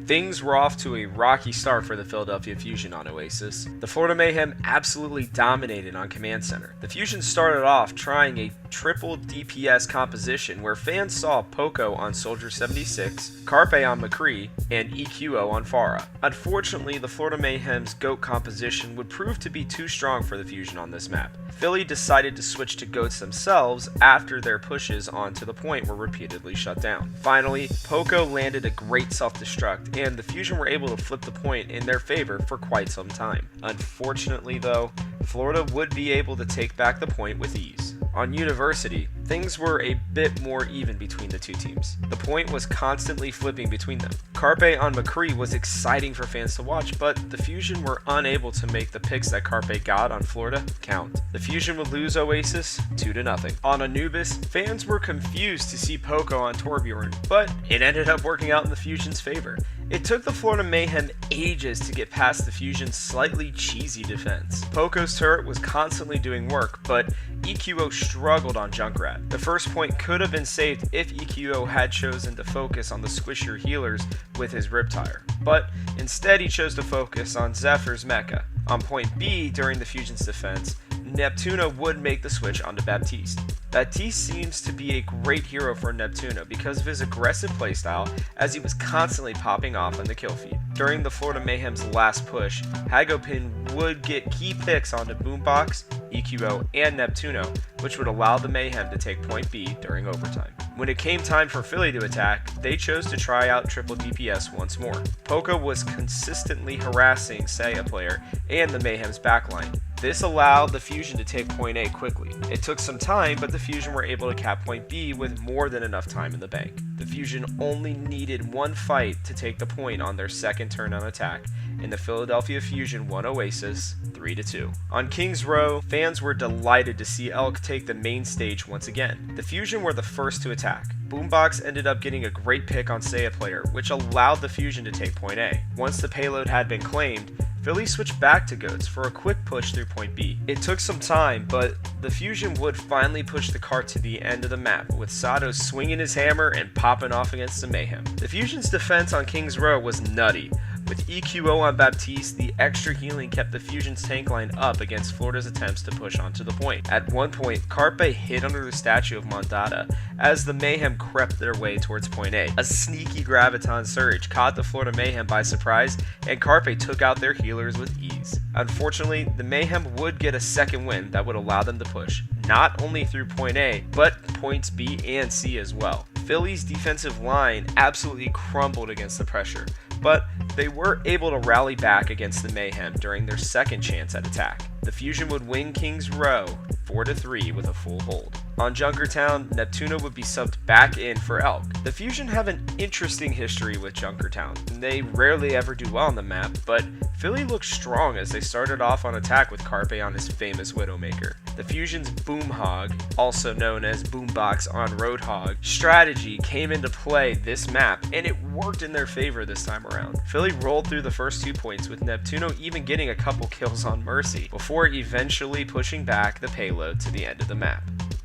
Things were off to a rocky start for the Philadelphia Fusion on Oasis. The Florida Mayhem absolutely dominated on Command Center. The Fusion started off trying a triple DPS composition where fans saw Poco on Soldier 76, Carpe on McCree, and EQO on Farah. Unfortunately, the Florida Mayhem's GOAT composition would prove to be too strong for the Fusion on this map. Philly decided to switch to GOATs themselves after their pushes onto the point were repeatedly shut down. Finally, Poco landed a great self-destruct, and the Fusion were able to flip the point in their favor for quite some time. Unfortunately though, Florida would be able to take back the point with ease. On University, things were a bit more even between the two teams. The point was constantly flipping between them. Carpe on McCree was exciting for fans to watch, but the Fusion were unable to make the picks that Carpe got on Florida count. The Fusion would lose Oasis 2-0. On Anubis, fans were confused to see Poco on Torbjorn, but it ended up working out in the Fusion's favor. It took the Florida Mayhem ages to get past the Fusion's slightly cheesy defense. Poco's turret was constantly doing work, but EQO struggled on Junkrat. The first point could have been saved if EQO had chosen to focus on the squishier healers with his Riptire, but instead he chose to focus on Zephyr's mecha. On point B, during the Fusion's defense, Neptuno would make the switch onto Baptiste. Baptiste seems to be a great hero for Neptuno because of his aggressive playstyle, as he was constantly popping off on the kill feed. During the Florida Mayhem's last push, Hagopin would get key picks onto Boombox, EQO, and Neptuno, which would allow the Mayhem to take point B during overtime. When it came time for Philly to attack, they chose to try out triple DPS once more. Poco was consistently harassing Saya player and the Mayhem's backline. This allowed the Fusion to take point A quickly. It took some time, but the Fusion were able to cap point B with more than enough time in the bank. The Fusion only needed one fight to take the point on their second turn on attack, and the Philadelphia Fusion won Oasis 3-2. On Kings Row, fans were delighted to see Elk take the main stage once again. The Fusion were the first to attack. Boombox ended up getting a great pick on Saya player, which allowed the Fusion to take point A. Once the payload had been claimed, Philly switched back to GOATs for a quick push through point B. It took some time, but the Fusion would finally push the cart to the end of the map, with Sato swinging his hammer and popping off against the Mayhem. The Fusion's defense on Kings Row was nutty. With EQO on Baptiste, the extra healing kept the Fusion's tank line up against Florida's attempts to push onto the point. At one point, Carpe hid under the statue of Mondada as the Mayhem crept their way towards point A. A sneaky Graviton surge caught the Florida Mayhem by surprise, and Carpe took out their healers with ease. Unfortunately, the Mayhem would get a second win that would allow them to push, not only through point A, but points B and C as well. Philly's defensive line absolutely crumbled against the pressure, but they were able to rally back against the Mayhem during their second chance at attack. The Fusion would win Kings Row 4-3 with a full hold. On Junkertown, Neptuno would be subbed back in for Elk. The Fusion have an interesting history with Junkertown. They rarely ever do well on the map, but Philly looked strong as they started off on attack with Carpe on his famous Widowmaker. The Fusion's Boomhog, also known as Boombox on Roadhog, strategy came into play this map, and it worked in their favor this time around. Philly rolled through the first 2 points, with Neptuno even getting a couple kills on Mercy, before eventually pushing back the payload to the end of the map.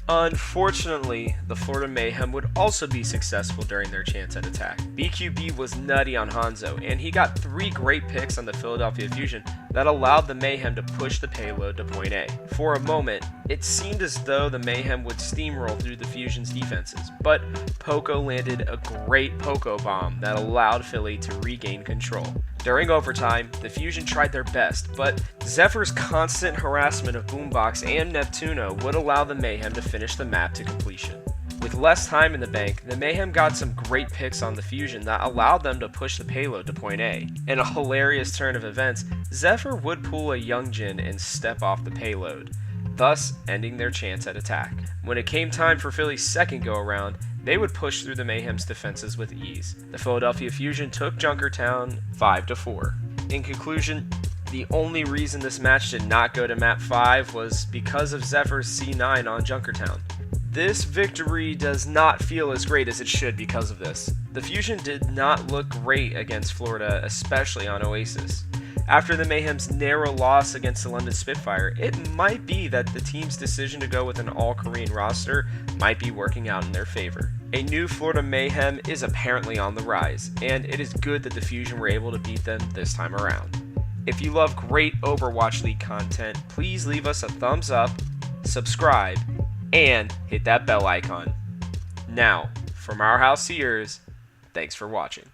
Unfortunately, the Florida Mayhem would also be successful during their chance at attack. BQB was nutty on Hanzo, and he got 3 great picks on the Philadelphia Fusion that allowed the Mayhem to push the payload to point A. For a moment, it seemed as though the Mayhem would steamroll through the Fusion's defenses, but Poco landed a great Poco bomb that allowed Philly to regain control. During overtime, the Fusion tried their best, but Zephyr's constant harassment of Boombox and Neptuno would allow the Mayhem to finish the map to completion. With less time in the bank, the Mayhem got some great picks on the Fusion that allowed them to push the payload to point A. In a hilarious turn of events, Zephyr would pull a Youngjin and step off the payload, thus ending their chance at attack. When it came time for Philly's second go-around, they would push through the Mayhem's defenses with ease. The Philadelphia Fusion took Junkertown 5-4. In conclusion, the only reason this match did not go to map 5 was because of Zephyr's C9 on Junkertown. This victory does not feel as great as it should because of this. The Fusion did not look great against Florida, especially on Oasis. After the Mayhem's narrow loss against the London Spitfire, it might be that the team's decision to go with an all-Korean roster might be working out in their favor. A new Florida Mayhem is apparently on the rise, and it is good that the Fusion were able to beat them this time around. If you love great Overwatch League content, please leave us a thumbs up, subscribe, and hit that bell icon. Now, from our house to yours, thanks for watching.